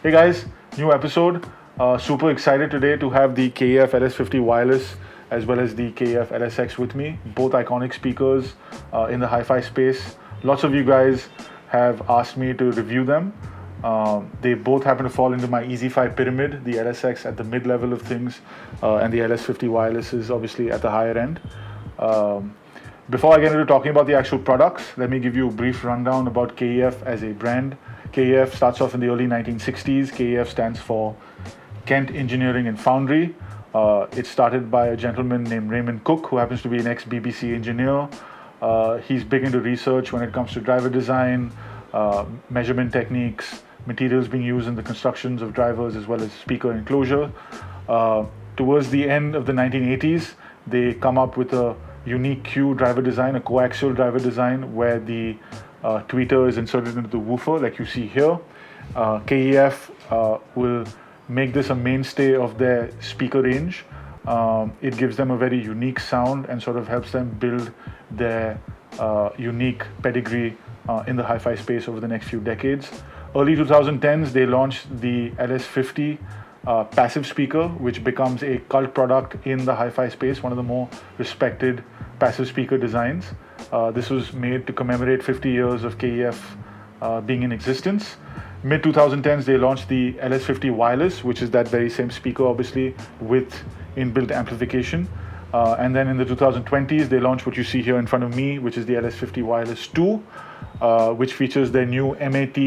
Hey guys, new episode. Super excited today to have the KEF LS50 wireless as well as the KEF LSX with me. Both iconic speakers in the hi-fi space. Lots of you guys have asked me to review them. They both happen to fall into my EZ5 pyramid, the LSX at the mid-level of things, and the LS50 wireless is obviously at the higher end. Before I get into talking about the actual products, let me give you a brief rundown about KEF as a brand. KEF starts off in the early 1960s. KEF stands for Kent Engineering and Foundry. It started by a gentleman named Raymond Cooke, who happens to be an ex-BBC engineer. He's big into research when it comes to driver design, measurement techniques, materials being used in the constructions of drivers, as well as speaker enclosure. Towards the end of the 1980s, they come up with a Uni-Q driver design, a coaxial driver design, where the tweeter is inserted into the woofer, like you see here. KEF will make this a mainstay of their speaker range. It gives them a very unique sound and sort of helps them build their unique pedigree in the hi-fi space over the next few decades. Early 2010s, they launched the LS50 passive speaker, which becomes a cult product in the hi-fi space, one of the more respected passive speaker designs. This was made to commemorate 50 years of KEF being in existence. Mid 2010s, they launched the LS50 wireless, which is that very same speaker, obviously, with inbuilt amplification. And then in the 2020s, they launched what you see here in front of me, which is the LS50 wireless 2, which features their new MAT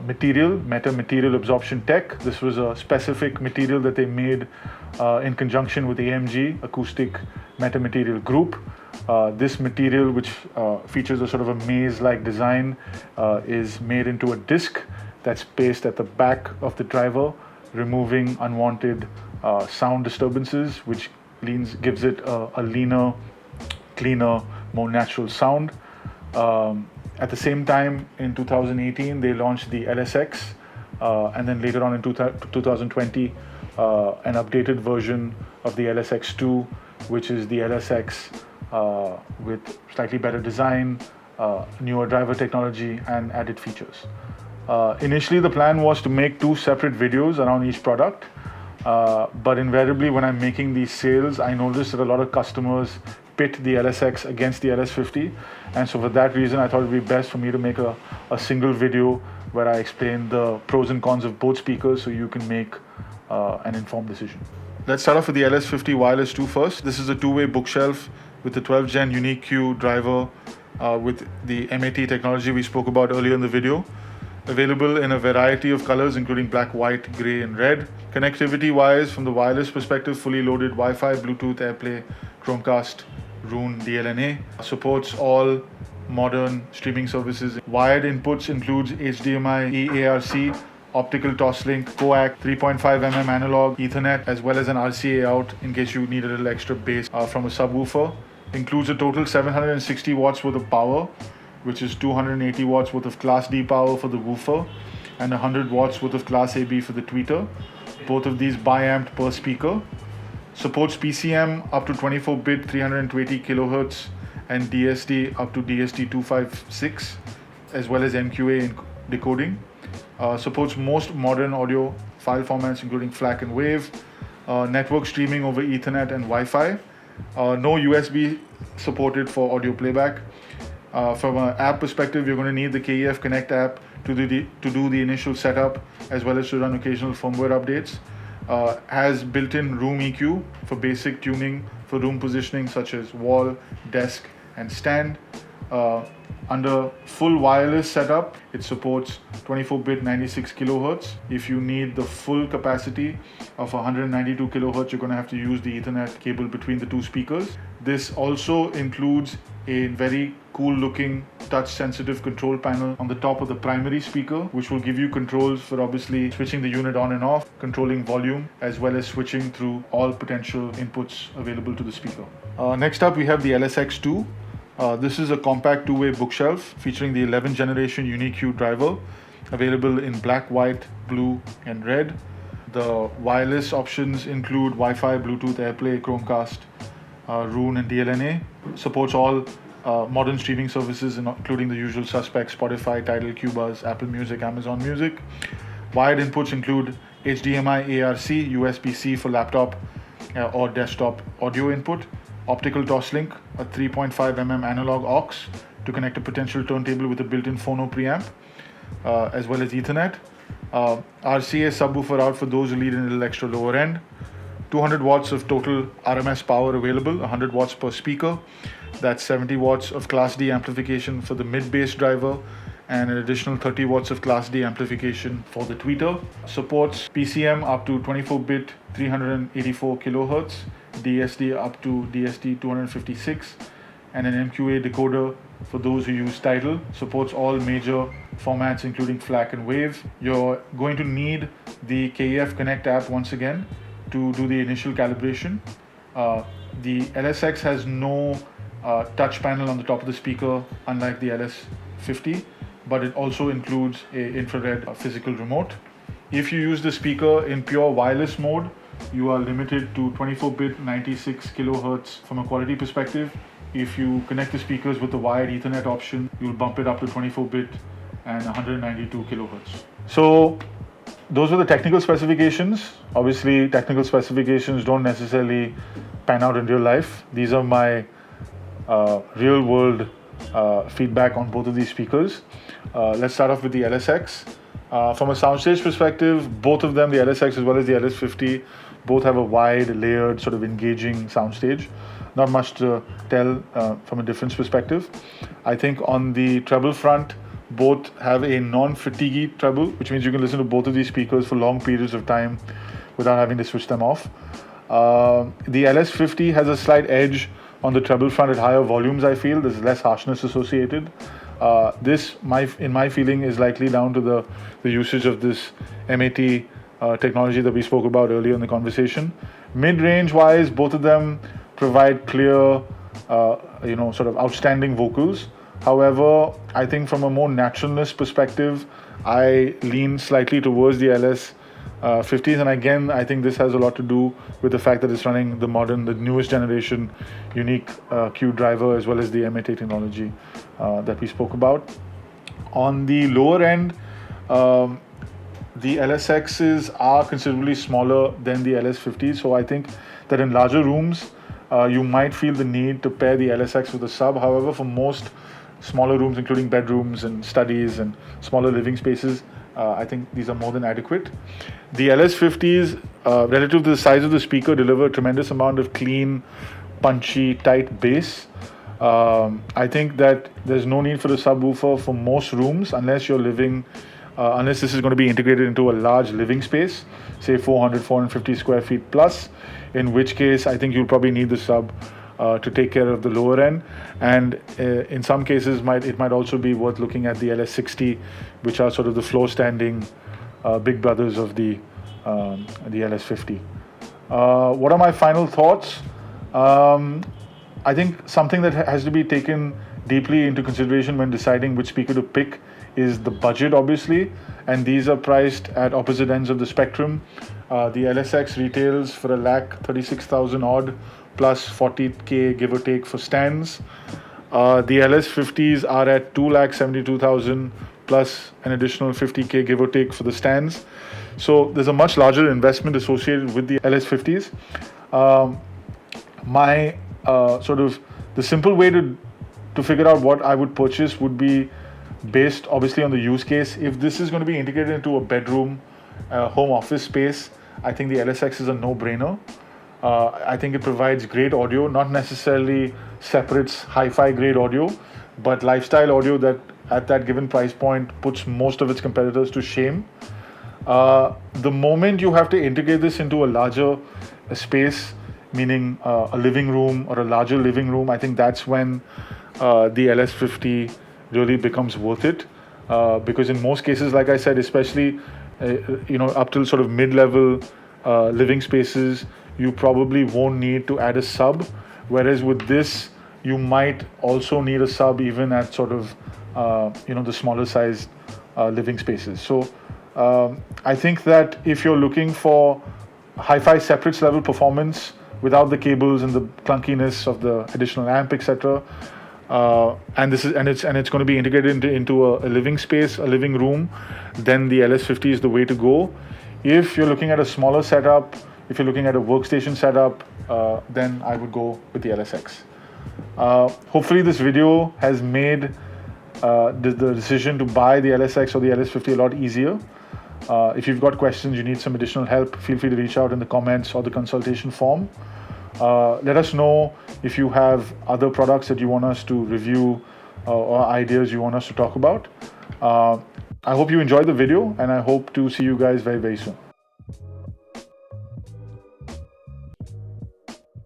meta material absorption tech. This was a specific material that they made in conjunction with AMG, Acoustic Meta Material Group. This material, which features a sort of a maze-like design, is made into a disc that's placed at the back of the driver, removing unwanted sound disturbances, which gives it a leaner, cleaner, more natural sound. At the same time, in 2018, they launched the LSX, and then later on in 2020, an updated version of the LSX2, which is the LSX with slightly better design, newer driver technology, and added features. Initially, the plan was to make 2 separate videos around each product, but invariably, when I'm making these sales, I noticed that a lot of customers pit the LSX against the LS50, and so for that reason I thought it would be best for me to make a single video where I explain the pros and cons of both speakers so you can make an informed decision. Let's start off with the LS50 wireless 2 first. This is a 2-way bookshelf with the 12 Gen Uni-Q driver with the MAT technology we spoke about earlier in the video. Available in a variety of colors, including black, white, gray, and red. Connectivity wise, from the wireless perspective, fully loaded Wi-Fi, Bluetooth, AirPlay, Chromecast, Roon, DLNA. Supports all modern streaming services. Wired inputs includes HDMI, eARC, optical toslink, coax, 3.5mm analog, Ethernet, as well as an RCA out in case you need a little extra bass from a subwoofer. Includes a total 760 watts worth of power, which is 280 watts worth of Class D power for the woofer and 100 watts worth of Class AB for the tweeter. Both of these bi-amped per speaker. Supports PCM up to 24-bit 320 kilohertz and DSD up to DSD256, as well as MQA decoding. Supports most modern audio file formats, including FLAC and WAV. Network streaming over Ethernet and Wi-Fi. No USB supported for audio playback. From an app perspective, you're going to need the KEF Connect app to do the initial setup, as well as to run occasional firmware updates. Has built-in room EQ for basic tuning for room positioning such as wall, desk, and stand. Under full wireless setup, it supports 24-bit 96 kilohertz. If you need the full capacity of 192 kilohertz, you're going to have to use the Ethernet cable between the 2 speakers. This also includes a very cool looking touch sensitive control panel on the top of the primary speaker, which will give you controls for obviously switching the unit on and off, controlling volume, as well as switching through all potential inputs available to the speaker. Next up, we have the LSX2. This is a compact 2-way bookshelf featuring the 11th generation Uni-Q driver, available in black, white, blue, and red. The wireless options include Wi-Fi, Bluetooth, AirPlay, Chromecast, Roon, and DLNA. Supports all modern streaming services, including the usual suspects: Spotify, Tidal, Cubuzz, Apple Music, Amazon Music. Wired inputs include HDMI, ARC, USB-C for laptop or desktop audio input, optical toslink, a 3.5mm analog aux to connect a potential turntable with a built-in phono preamp, as well as Ethernet. RCA subwoofer out for those who need a little extra lower end. 200 watts of total RMS power available, 100 watts per speaker. That's 70 watts of Class D amplification for the mid-bass driver and an additional 30 watts of Class D amplification for the tweeter. Supports PCM up to 24-bit 384 kilohertz, DSD up to DSD 256, and an MQA decoder for those who use Tidal. Supports all major formats including FLAC and WAVE. You're going to need the KEF Connect app once again to do the initial calibration. The LSX has no touch panel on the top of the speaker, unlike the LS50, but it also includes an infrared physical remote. If you use the speaker in pure wireless mode, you are limited to 24-bit 96 kilohertz from a quality perspective. If you connect the speakers with the wired Ethernet option, you'll bump it up to 24-bit and 192 kilohertz. So those are the technical specifications. Obviously, technical specifications don't necessarily pan out in real life. These are my real world feedback on both of these speakers. Let's start off with the LSX. From a soundstage perspective, both of them, the LSX as well as the LS50, both have a wide, layered, sort of engaging soundstage. Not much to tell from a difference perspective. I think on the treble front, both have a non-fatiguey treble, which means you can listen to both of these speakers for long periods of time without having to switch them off. The LS50 has a slight edge on the treble front at higher volumes, I feel. There's less harshness associated. This, in my feeling, is likely down to the usage of this MAT technology that we spoke about earlier in the conversation. Mid-range wise, both of them provide clear, sort of outstanding vocals. However, I think from a more naturalness perspective, I lean slightly towards the LS50s, and again, I think this has a lot to do with the fact that it's running the newest generation Uni-Q driver as well as the MAT technology that we spoke about. On the lower end, the LSXs are considerably smaller than the LS50s, so I think that in larger rooms, you might feel the need to pair the LSX with a sub. However, for most smaller rooms, including bedrooms and studies and smaller living spaces, I think these are more than adequate. The LS50s, relative to the size of the speaker, deliver a tremendous amount of clean, punchy, tight bass. I think that there's no need for the subwoofer for most rooms unless you're living, unless this is going to be integrated into a large living space, say 450 square feet plus, in which case I think you'll probably need the sub to take care of the lower end, and in some cases it might also be worth looking at the LS60, which are sort of the floor standing big brothers of the LS50. What are my final thoughts? I think something that has to be taken deeply into consideration when deciding which speaker to pick is the budget, obviously, and these are priced at opposite ends of the spectrum. The LSX retails for $136,000 odd, plus 40K give or take for stands. The LS50s are at $272,000 plus an additional 50K give or take for the stands. So there's a much larger investment associated with the LS50s. The simple way to figure out what I would purchase would be based obviously on the use case. If this is going to be integrated into a bedroom, home office space, I think the LSX is a no-brainer. I think it provides great audio, not necessarily separates hi-fi grade audio, but lifestyle audio that at that given price point puts most of its competitors to shame. The moment you have to integrate this into a larger space, meaning a living room or a larger living room, I think that's when the LS50 really becomes worth it. Because in most cases, like I said, especially up till sort of mid-level living spaces, you probably won't need to add a sub, whereas with this you might also need a sub even at sort of the smaller sized living spaces. So I think that if you're looking for hi-fi separates level performance without the cables and the clunkiness of the additional amp, etc., and it's going to be integrated into a living space, a living room, then the LS50 is the way to go. If you're looking at a smaller setup, if you're looking at a workstation setup, then I would go with the LSX. Hopefully this video has made the decision to buy the LSX or the LS50 a lot easier. If you've got questions, you need some additional help, feel free to reach out in the comments or the consultation form. Let us know if you have other products that you want us to review or ideas you want us to talk about. I hope you enjoyed the video, and I hope to see you guys very, very soon.